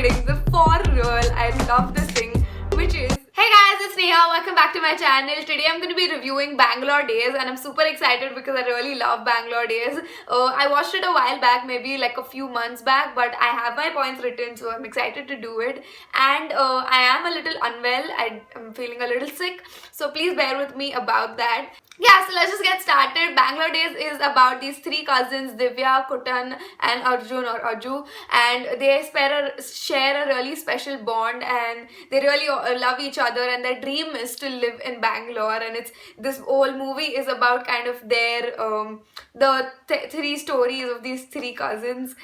kidding. The for real, I love this thing, which is, hey guys, it's Neha. Welcome back to my channel. Today I'm going to be reviewing Bangalore Days, and I'm super excited because I really love Bangalore Days. I watched it a while back, maybe like a few months back, but I have my points written, so I'm excited to do it. And I am a little unwell. I'm feeling a little sick, so please bear with me about that. Yeah, so let's just get started. Bangalore Days is about these three cousins, Divya, Kutan and Arjun or Arju, and they share a really special bond, and they really love each other, and their dream is to live in Bangalore. And this whole movie is about kind of their three stories of these three cousins.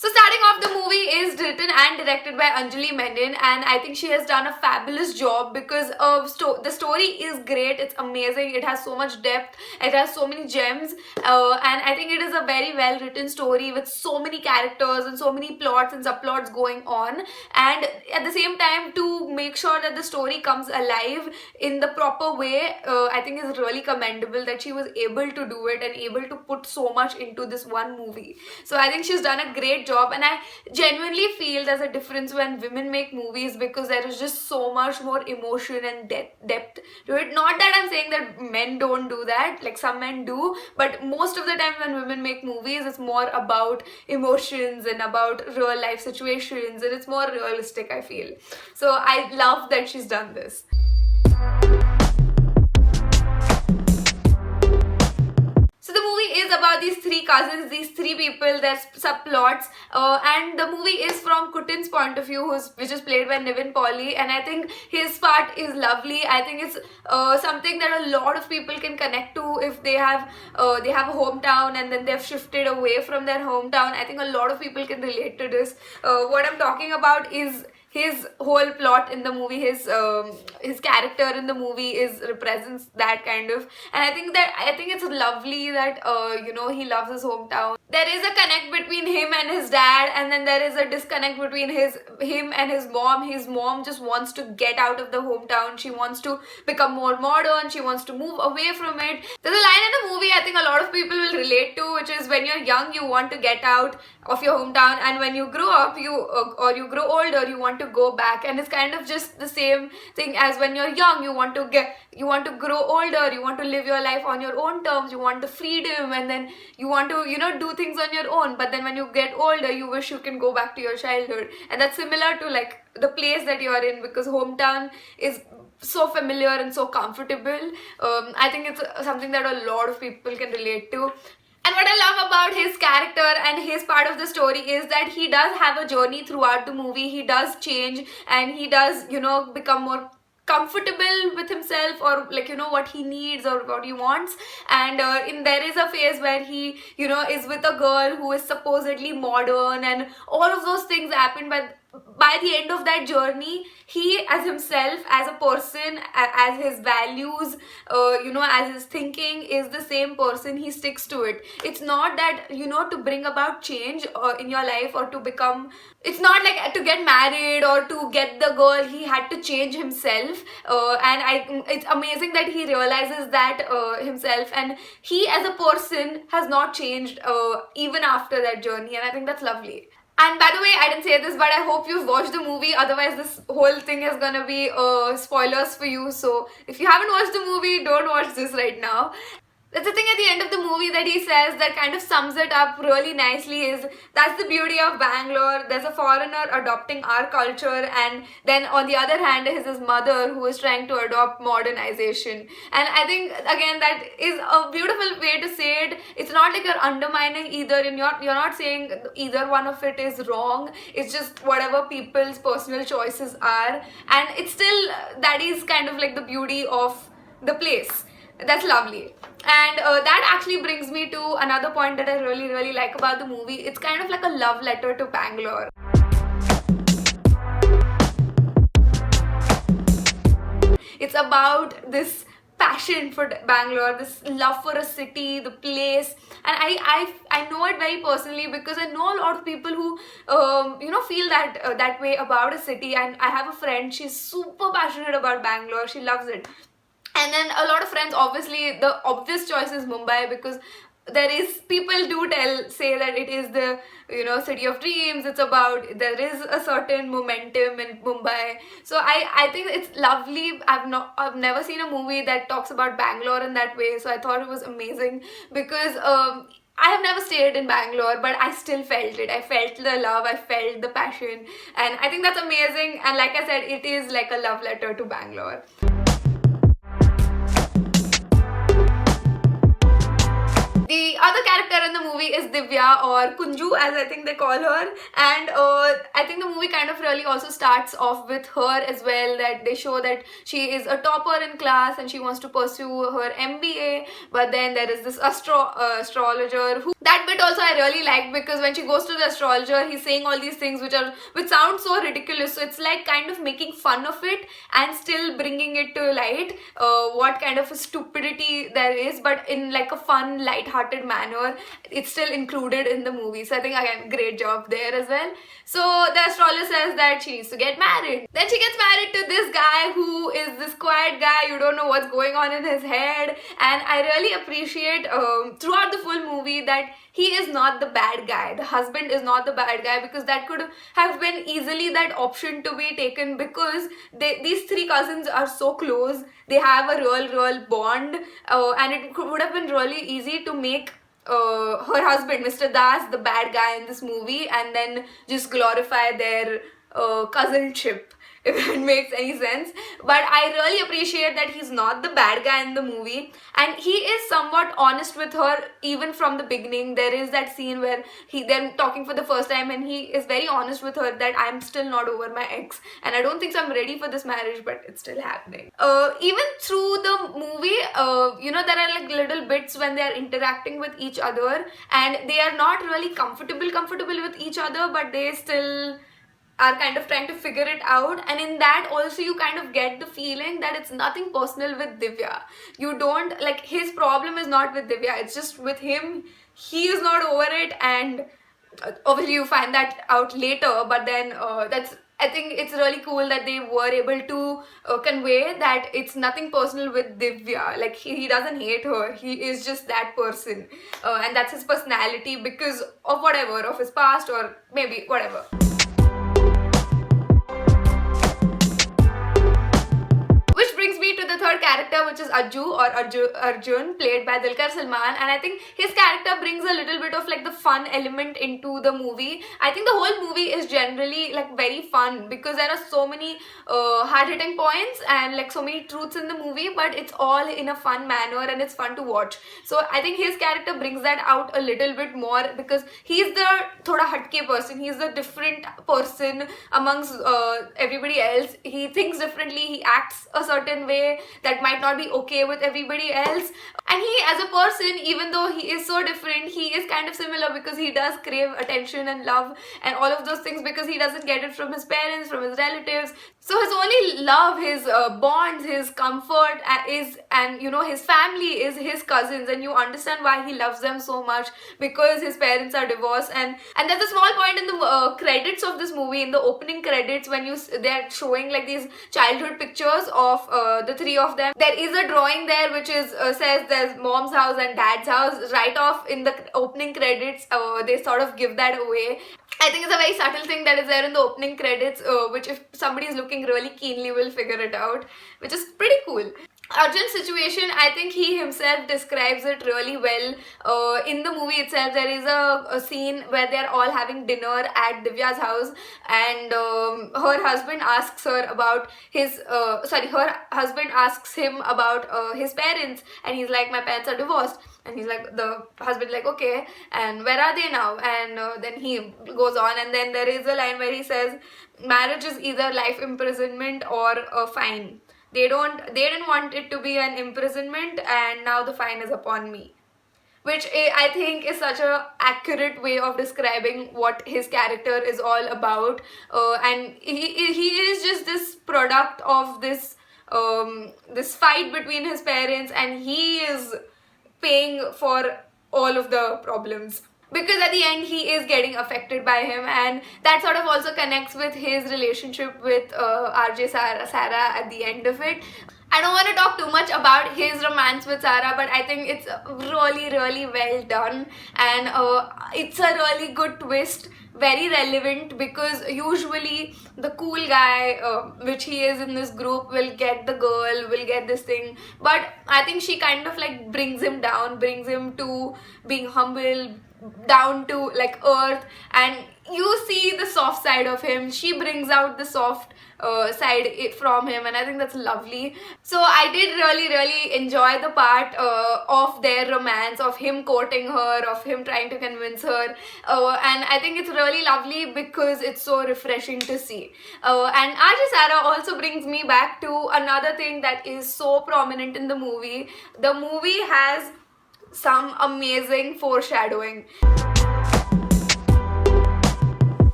So starting off, the movie is written and directed by Anjali Menon, and I think she has done a fabulous job because the story is great. It's amazing. It has so much depth. It has so many gems, and I think it is a very well written story with so many characters and so many plots and subplots going on. And at the same time, to make sure that the story comes alive in the proper way, I think is really commendable that she was able to do it and able to put so much into this one movie. So I think she's done a great job, and I genuinely feel there's a difference when women make movies because there is just so much more emotion and depth to it. Not that I'm saying that men don't do that, like some men do, but most of the time when women make movies, it's more about emotions and about real life situations, and it's more realistic, I feel. So I love that she's done this. So the movie is about these three cousins, these three people, there's subplots, and the movie is from Kutin's point of view, which is played by Nivin Pauly, and I think his part is lovely. I think it's something that a lot of people can connect to if they have a hometown and then they've shifted away from their hometown. I think a lot of people can relate to this. What I'm talking about is his whole plot in the movie, his character in the movie represents that kind of, and I think it's lovely that he loves his hometown. There is a connect between him and his dad, and then there is a disconnect between him and his mom. His mom just wants to get out of the hometown. She wants to become more modern. She wants to move away from it. There's a line in the movie I think a lot of people will relate to, which is when you're young you want to get out of your hometown, and when you grow up or you grow older you want to go back. And it's kind of just the same thing as when you're young, you want to grow older, you want to live your life on your own terms, you want the freedom, and then you want to do things on your own. But then when you get older, you wish you can go back to your childhood, and that's similar to like the place that you are in, because hometown is so familiar and so comfortable. I think it's something that a lot of people can relate to. And what I love about his character and his part of the story is that he does have a journey throughout the movie. He does change, and he does, become more comfortable with himself, or like what he needs or what he wants. And there is a phase where he is with a girl who is supposedly modern, and all of those things happen, but by the end of that journey, he as himself, as a person, as his values, as his thinking is the same person. He sticks to it. It's not that to bring about change in your life, or to become, it's not like to get married or to get the girl. He had to change himself, and it's amazing that he realizes that himself, and he as a person has not changed even after that journey, and I think that's lovely. And by the way, I didn't say this, but I hope you've watched the movie. Otherwise, this whole thing is gonna be spoilers for you. So if you haven't watched the movie, don't watch this right now. That's the thing at the end of the movie that he says that kind of sums it up really nicely, is that's the beauty of Bangalore. There's a foreigner adopting our culture, and then on the other hand is his mother who is trying to adopt modernization. And I think again that is a beautiful way to say it. It's not like you're undermining either, and you're not saying either one of it is wrong. It's just whatever people's personal choices are, and it's still that is kind of like the beauty of the place. That's lovely. And that actually brings me to another point that I really, really like about the movie. It's kind of like a love letter to Bangalore. It's about this passion for Bangalore, this love for a city, the place, and I know it very personally because I know a lot of people who feel that way about a city. And I have a friend, she's super passionate about Bangalore, she loves it. And then a lot of friends, obviously the obvious choice is Mumbai, because there is, people do say that it is the, you know, city of dreams. It's about, there is a certain momentum in Mumbai. So I think it's lovely. I've never seen a movie that talks about Bangalore in that way, so I thought it was amazing because I have never stayed in Bangalore, but I still felt it. I felt the love, I felt the passion, and I think that's amazing. And like I said, it is like a love letter to Bangalore. The other character in the movie is Divya, or Kunju as I think they call her, and I think the movie kind of really also starts off with her as well, that they show that she is a topper in class and she wants to pursue her MBA, but then there is this astrologer who, that bit also I really like, because when she goes to the astrologer, he's saying all these things which sound so ridiculous, so it's like kind of making fun of it and still bringing it to light, what kind of a stupidity there is, but in like a fun, light-hearted manner. It's still included in the movie, so I think again, great job there as well. So the astrologer says that she needs to get married. Then she gets married to this guy who is this quiet guy. You don't know what's going on in his head, and I really appreciate throughout the full movie that he is not the bad guy. The husband is not the bad guy, because that could have been easily that option to be taken, because these three cousins are so close. They have a real bond, and it would have been really easy to make her husband, Mr. Das, the bad guy in this movie, and then just glorify their cousinship, if it makes any sense. But I really appreciate that he's not the bad guy in the movie, and he is somewhat honest with her even from the beginning. There is that scene where they're talking for the first time, and he is very honest with her that I'm still not over my ex, and I don't think so I'm ready for this marriage, but it's still happening. Even through the movie, you know, there are like little bits when they are interacting with each other, and they are not really comfortable with each other, but they still are kind of trying to figure it out. And in that also you kind of get the feeling that it's nothing personal with Divya. You don't, like, his problem is not with Divya, it's just with him. He is not over it, and obviously you find that out later, but then I think it's really cool that they were able to convey that it's nothing personal with Divya. Like, he doesn't hate her, he is just that person, and that's his personality because of whatever, of his past or maybe whatever. Third character, which is Arjun, played by Dulquer Salmaan, and I think his character brings a little bit of like the fun element into the movie. I think the whole movie is generally like very fun because there are so many hard-hitting points and like so many truths in the movie, but it's all in a fun manner and it's fun to watch. So I think his character brings that out a little bit more because he's the thoda hatke person. He's the different person amongst everybody else. He thinks differently, he acts a certain way that might not be okay with everybody else, and he as a person, even though he is so different, he is kind of similar because he does crave attention and love and all of those things because he doesn't get it from his parents, from his relatives. So his only love, his bonds, his comfort and you know, his family is his cousins, and you understand why he loves them so much because his parents are divorced. And there's a small point in the credits of this movie, in the opening credits, when they're showing like these childhood pictures of the three of them. There is a drawing there which is says there's mom's house and dad's house. Right off in the opening credits, they sort of give that away. I think it's a very subtle thing that is there in the opening credits, which if somebody is looking really keenly will figure it out, which is pretty cool. Arjun's situation, I think he himself describes it really well. In the movie itself, there is a scene where they're all having dinner at Divya's house, and her husband asks her about her husband asks him about his parents, and he's like, my parents are divorced. And he's like, the husband like, okay, and where are they now? And then he goes on, and then there is a line where he says, marriage is either life imprisonment or a fine. They didn't want it to be an imprisonment, and now the fine is upon me. Which I think is such an accurate way of describing what his character is all about. And he is just this product of this fight between his parents, and he is paying for all of the problems. Because at the end he is getting affected by him, and that sort of also connects with his relationship with RJ Sarah at the end of it. I don't want to talk too much about his romance with Sarah, but I think it's really, really well done, and it's a really good twist, very relevant, because usually the cool guy, which he is in this group, will get the girl, will get this thing, but I think she kind of like brings him down, brings him to being humble, down to like earth, and you see the soft side of him. She brings out the soft side from him, and I think that's lovely. So I did really, really enjoy the part of their romance, of him courting her, of him trying to convince her, and I think it's really lovely because it's so refreshing to see. And RJ Sarah also brings me back to another thing that is so prominent in the movie. The movie has some amazing foreshadowing.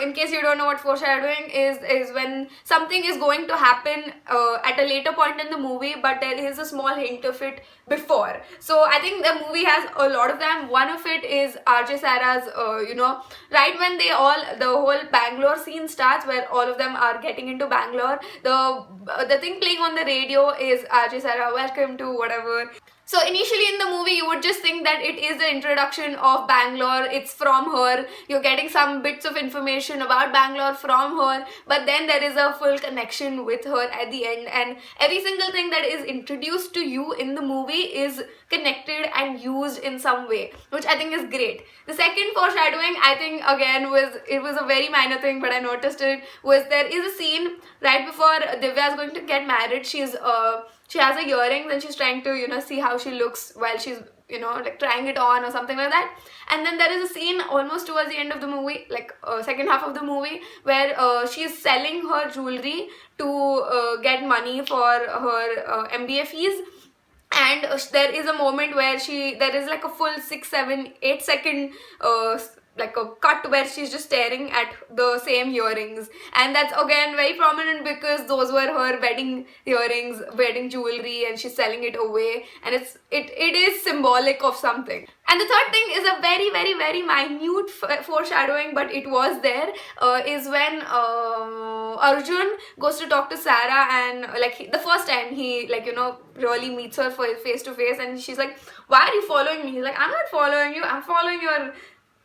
In case you don't know what foreshadowing is when something is going to happen at a later point in the movie, but there is a small hint of it before. So I think the movie has a lot of them. One of it is RJ Sarah's, right when the whole Bangalore scene starts, where all of them are getting into Bangalore, the thing playing on the radio is RJ Sarah, welcome to whatever. So initially in the movie, you would just think that it is the introduction of Bangalore, it's from her, you're getting some bits of information about Bangalore from her, but then there is a full connection with her at the end, and every single thing that is introduced to you in the movie is connected and used in some way, which I think is great. The second foreshadowing, I think again was a very minor thing, but I noticed it, was there is a scene right before Divya is going to get married. She has a earring, and she's trying to see how she looks while she's like trying it on or something like that. And then there is a scene almost towards the end of the movie, like second half of the movie, where she's selling her jewelry to get money for her MBA fees. And there is a moment where there is like a full 6, 7, 8 second like a cut where she's just staring at the same earrings, and that's again very prominent because those were her wedding earrings, wedding jewelry, and she's selling it away, and it is symbolic of something. And the third thing is a very, very, very minute foreshadowing, but it was there, is when Arjun goes to talk to Sarah, and like the first time he really meets her face to face, and she's like, why are you following me? He's like, I'm not following you, I'm following your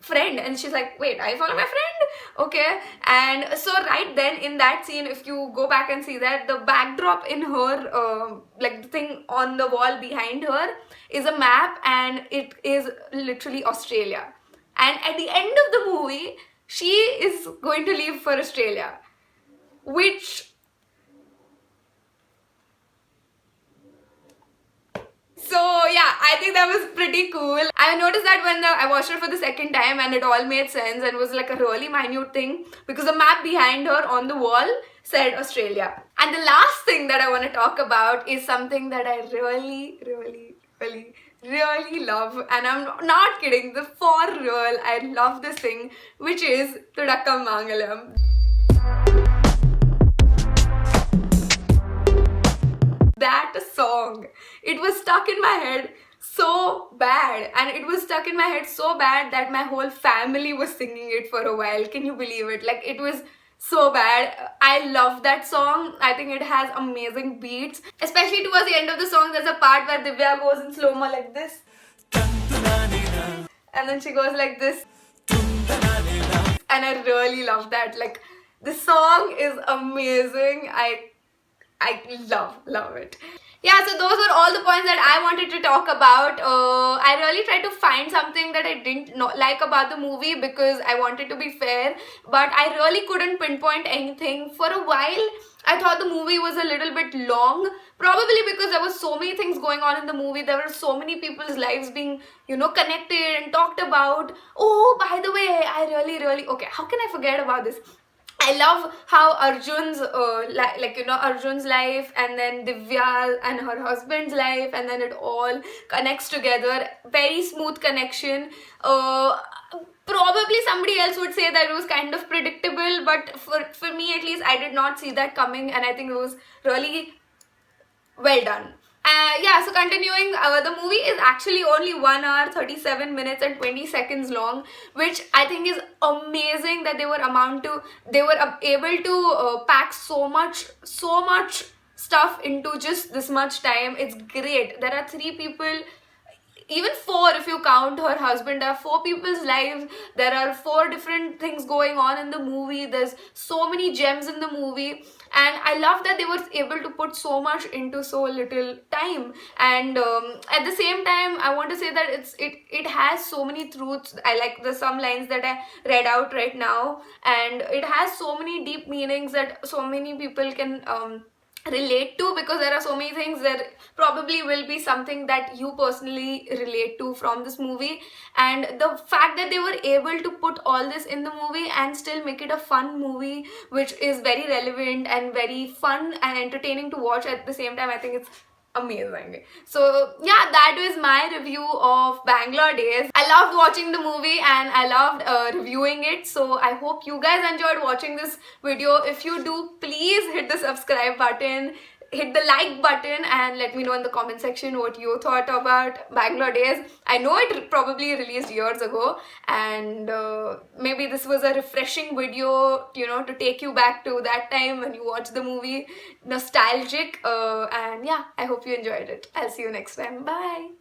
friend. And she's like, wait, I follow my friend? Okay. And so right then in that scene, if you go back and see that, the backdrop in her like the thing on the wall behind her is a map, and it is literally Australia. And at the end of the movie, she is going to leave for Australia, which so yeah, I think that was pretty cool. I noticed that when I watched it for the second time, and it all made sense, and was like a really minute thing because the map behind her on the wall said Australia. And the last thing that I want to talk about is something that I really, really, really, really love, and I'm not kidding, for real, I love this thing, which is Dulquer Mangalam. That song, it was stuck in my head so bad, and it was stuck in my head so bad that my whole family was singing it for a while. Can you believe it? Like, it was so bad. I love that song. I think it has amazing beats, especially towards the end of the song. There's a part where Divya goes in slow-mo like this, and then she goes like this, and I really love that. Like, the song is amazing. I love it. Yeah, so those were all the points that I wanted to talk about. I really tried to find something that I didn't like about the movie because I wanted to be fair, but I really couldn't pinpoint anything. For a while, I thought the movie was a little bit long, probably because there were so many things going on in the movie. There were so many people's lives being, connected and talked about. Oh, by the way, I really, okay, how can I forget about this? I love how Arjun's Arjun's life, and then Divya and her husband's life, and then it all connects together. Very smooth connection. Probably somebody else would say that it was kind of predictable, but for me at least, I did not see that coming, and I think it was really well done. Yeah, so continuing, the movie is actually only 1 hour 37 minutes and 20 seconds long, which I think is amazing that they were able to pack so much stuff into just this much time. It's great. There are three people, even four if you count her husband. There are four people's lives. There are four different things going on in the movie. There's so many gems in the movie, and I love that they were able to put so much into so little time. And at the same time, I want to say that it has so many truths. I like the some lines that I read out right now, and it has so many deep meanings that so many people can relate to, because there are so many things. There probably will be something that you personally relate to from this movie, and the fact that they were able to put all this in the movie and still make it a fun movie which is very relevant and very fun and entertaining to watch at the same time, I think it's amazing. So yeah, that was my review of Bangalore Days. I loved watching the movie and I loved reviewing it. So I hope you guys enjoyed watching this video. If you do, please hit the subscribe button, hit the like button, and let me know in the comment section what you thought about Bangalore Days. I know it probably released years ago, and maybe this was a refreshing video, you know, to take you back to that time when you watched the movie, nostalgic. And yeah, I hope you enjoyed it. I'll see you next time. Bye.